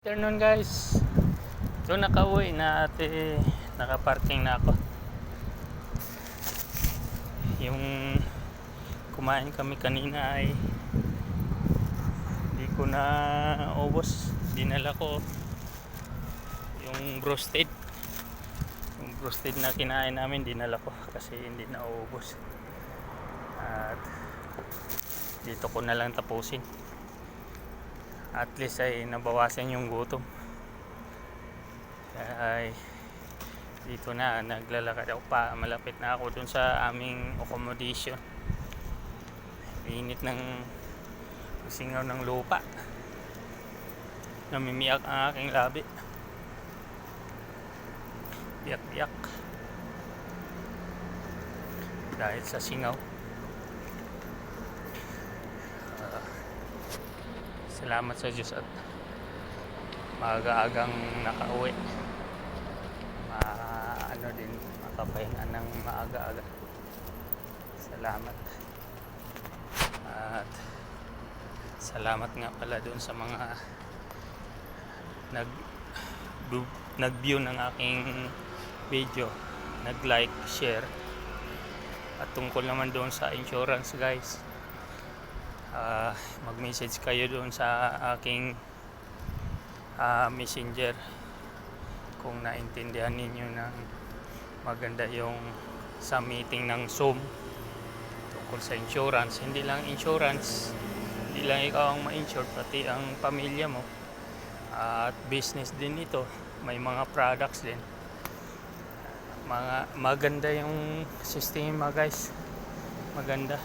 Afternoon guys. So nakauwi na ate, nakaparking na ako. Yung kumain kami kanina ay hindi ko na ubos. Dinala ko yung roasted. Yung roasted na kinain namin dinala ko kasi hindi na ubos. At dito ko na lang tapusin. At least ay nabawasan yung gutom. Ay dito na naglalakad ako pa, malapit na ako dun sa aming accommodation. Init ng singaw ng lupa, namimiyak ang aking labi, biyak dahil sa singaw. Salamat sa Diyos at maaga-agang nakauwi. Makapahinga ng maaga-aga. Salamat. At salamat nga pala doon sa mga nag-view ng aking video, nag-like, share. At tungkol naman doon sa insurance guys, mag-message kayo doon sa aking messenger kung naintindihan ninyo na maganda yung sa meeting ng Zoom tungkol sa insurance. Hindi lang insurance, hindi lang ikaw ang ma-insure, pati ang pamilya mo. At business din ito, may mga products din. Maganda yung sistema guys, maganda.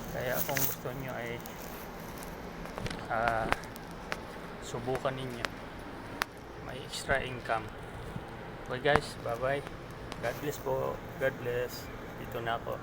Kaya kung gusto nyo ay subukan ninyo, may extra income. Okay guys, bye bye. God bless po. God bless. Dito na ako.